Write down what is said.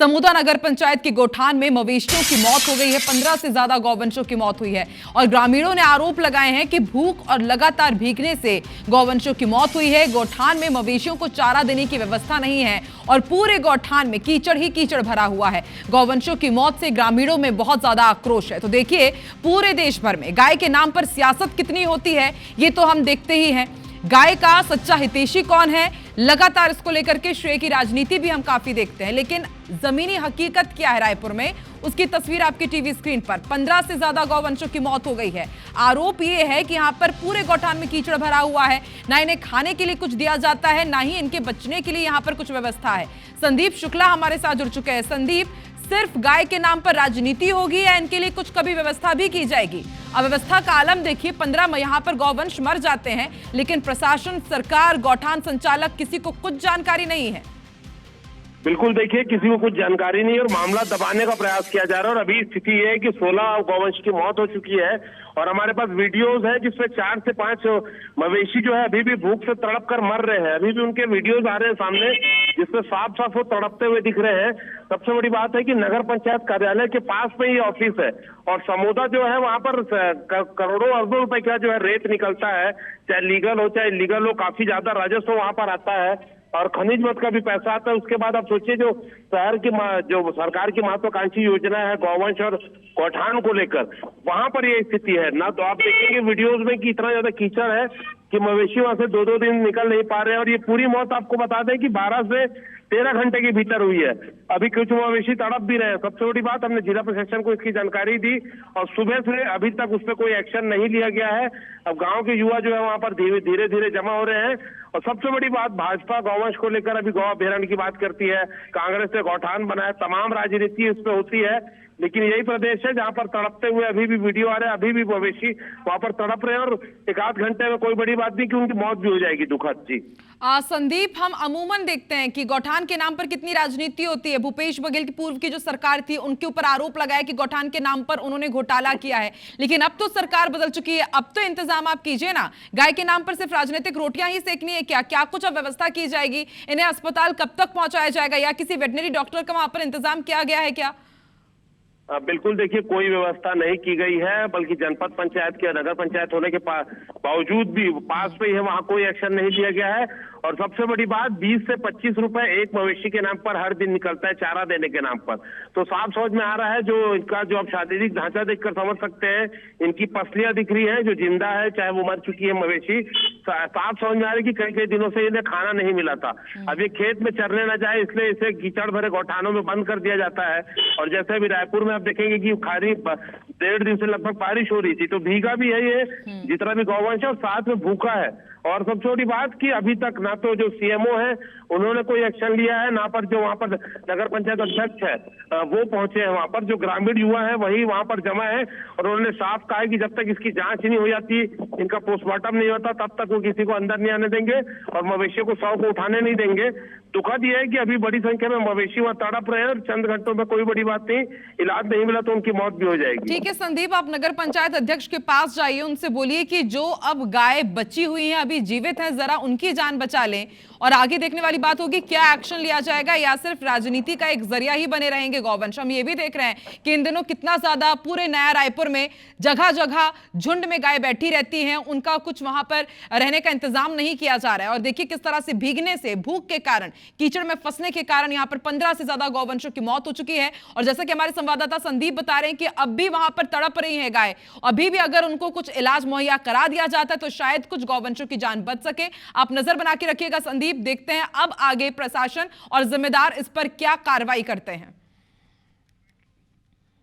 समूदा नगर पंचायत की गोठान में मवेशियों की मौत हो गई है। 15 से ज्यादा गौवंशों की मौत हुई है और ग्रामीणों ने आरोप लगाए हैं कि भूख और लगातार भीगने से गौवंशों की मौत हुई है। गोठान में मवेशियों को चारा देने की व्यवस्था नहीं है और पूरे गोठान में कीचड़ ही कीचड़ भरा हुआ है। गौवंशों की मौत से ग्रामीणों में बहुत ज्यादा आक्रोश है। तो देखिए, पूरे देश भर में गाय के नाम पर सियासत कितनी होती है ये तो हम देखते ही हैं। गाय का सच्चा हितैषी कौन है, लगातार इसको लेकर के श्रेय की राजनीति भी हम काफी देखते हैं, लेकिन जमीनी हकीकत क्या है रायपुर में, उसकी तस्वीर आपकी टीवी स्क्रीन पर। 15 से ज्यादा गौवंशों की मौत हो गई है। आरोप यह है कि यहां पर पूरे गोठान में कीचड़ भरा हुआ है, ना इन्हें खाने के लिए कुछ दिया जाता है, ना ही इनके बचने के लिए यहां पर कुछ व्यवस्था है। संदीप शुक्ला हमारे साथ जुड़ चुके हैं। संदीप, सिर्फ गाय के नाम पर राजनीति होगी या इनके लिए कुछ कभी व्यवस्था भी की जाएगी? अव्यवस्था का आलम देखिए, 15 यहां पर गौवंश मर जाते हैं, लेकिन प्रशासन, सरकार, गौठान संचालक, किसी को कुछ जानकारी नहीं है। बिल्कुल, देखिए, किसी को कुछ जानकारी नहीं और मामला दबाने का प्रयास किया जा रहा है। और अभी स्थिति ये है कि 16 गौवंश की मौत हो चुकी है और हमारे पास वीडियोस है जिसमें 4 से 5 मवेशी जो है अभी भी भूख से तड़प कर मर रहे हैं। अभी भी उनके वीडियोस आ रहे हैं सामने जिसमें साफ साफ वो तड़पते हुए दिख रहे हैं। सबसे बड़ी बात है कि नगर पंचायत कार्यालय के पास में ही ऑफिस है और समूदा जो है वहां पर करोड़ों अरबों रुपए का जो है रेत निकलता है, चाहे लीगल हो चाहे इलीगल हो। काफी ज्यादा राजस्व वहां पर आता है और खनिज मद का भी पैसा आता है। उसके बाद आप सोचिए, जो शहर की जो सरकार की महत्वाकांक्षी योजना है गौवंश और गौठान को लेकर, वहां पर ये स्थिति है ना। तो आप देखेंगे वीडियोस में कि इतना ज्यादा कीचड़ है कि मवेशी वहां से 2-2 दिन निकल नहीं पा रहे हैं। और ये पूरी मौत आपको बता दें कि 12 से 13 घंटे के भीतर हुई है। अभी कुछ मवेशी तड़प भी रहे हैं। सबसे बड़ी बात, हमने जिला प्रशासन को इसकी जानकारी दी और सुबह से अभी तक उस पर कोई एक्शन नहीं लिया गया है। अब गांव के युवा जो है वहां पर धीरे धीरे जमा हो रहे हैं। और सबसे बड़ी बात, भाजपा गौवंश को लेकर अभी गौ अभ्यारण्य की बात करती है, कांग्रेस ने गौठान बनाया, तमाम राजनीति इस पे होती है, लेकिन यही प्रदेश है जहां पर तड़पते हुए अभी भी वीडियो आ रहे हैं। अभी भी मवेशी वहां पर तड़प रहे हैं और 1-8 घंटे में कोई बड़ी बात नहीं कि उनकी मौत भी हो जाएगी दुखद। जी संदीप, हम अमूमन देखते हैं कि गौठान के नाम पर कितनी राजनीति होती है। भूपेश बघेल की पूर्व की जो सरकार थी उनके ऊपर आरोप लगाया कि गौठान के नाम पर उन्होंने घोटाला किया है, लेकिन अब तो सरकार बदल चुकी है। अब तो इंतजाम आप कीजिए ना। गाय के नाम पर सिर्फ राजनीतिक रोटियां ही सेकनी है क्या? क्या कुछ अब व्यवस्था की जाएगी? इन्हें अस्पताल कब तक पहुंचाया जाएगा या किसी वेटनरी डॉक्टर का वहां पर इंतजाम किया गया है क्या? बिल्कुल, देखिए, कोई व्यवस्था नहीं की गई है, बल्कि जनपद पंचायत के नगर पंचायत होने के बावजूद भी पास पे ही है, वहां कोई एक्शन नहीं लिया गया है। और सबसे बड़ी बात, 20 से 25 रुपए एक मवेशी के नाम पर हर दिन निकलता है चारा देने के नाम पर। तो साफ समझ में आ रहा है, जो इनका जो आप शारीरिक ढांचा देखकर समझ सकते हैं, इनकी पसलियां दिख रही है, जो जिंदा है चाहे वो मर चुकी है मवेशी। साफ समझ में आ रही है कि कई कई दिनों से इन्हें खाना नहीं मिला था। अब ये खेत में चरने न जाए इसलिए इसे कीचड़ भरे गौठानों में बंद कर दिया जाता है। और जैसे अभी रायपुर में आप देखेंगे कि खाली 1.5 दिन से लगभग बारिश हो रही थी, तो भीगा भी है ये जितना भी गौवंश है और साथ में भूखा है। और सबसे बड़ी बात कि अभी तक ना तो जो सीएमओ है उन्होंने कोई एक्शन लिया है, ना पर जो वहां पर नगर पंचायत अध्यक्ष है वो पहुंचे हैं वहां पर। जो ग्रामीण युवा है वही वहां पर जमा है और उन्होंने साफ कहा है कि जब तक इसकी जांच नहीं हो जाती, इनका पोस्टमार्टम नहीं होता, तब तक वो किसी को अंदर नहीं आने देंगे और मवेशियों को शव को उठाने नहीं देंगे। दुखद ये है कि अभी बड़ी संख्या में मवेशी वहां तड़प रहे हैं और चंद घंटों में कोई बड़ी बात नहीं, इलाज नहीं मिला तो उनकी मौत भी हो जाएगी। ठीक है संदीप, आप नगर पंचायत अध्यक्ष के पास जाइए, उनसे बोलिए कि जो अब गाय बची हुई है, अभी जीवित है, जरा उनकी जान बचा लें। और आगे देखने वाली बात होगी क्या एक्शन लिया जाएगा या सिर्फ राजनीति का एक जरिया ही बने रहेंगे गौवंश। हम ये भी देख रहे हैं कि इन दिनों कितना ज्यादा पूरे नया रायपुर में जगह जगह झुंड में गाय बैठी रहती हैं, उनका कुछ वहां पर रहने का इंतजाम नहीं किया जा रहा है। और देखिए किस तरह से भीगने से, भूख के कारण, कीचड़ में फंसने के कारण यहां पर 15 से ज्यादा गौवंशों की मौत हो चुकी है। और जैसा कि हमारे संवाददाता संदीप बता रहे हैं कि अब भी वहां पर तड़प रही है गाय, अभी भी अगर उनको कुछ इलाज मुहैया करा दिया जाता है तो शायद कुछ गौवंशों की जान बच सके। आप नजर बना के रखिएगा संदीप, देखते हैं अब आगे प्रशासन और जिम्मेदार इस पर क्या कार्रवाई करते हैं।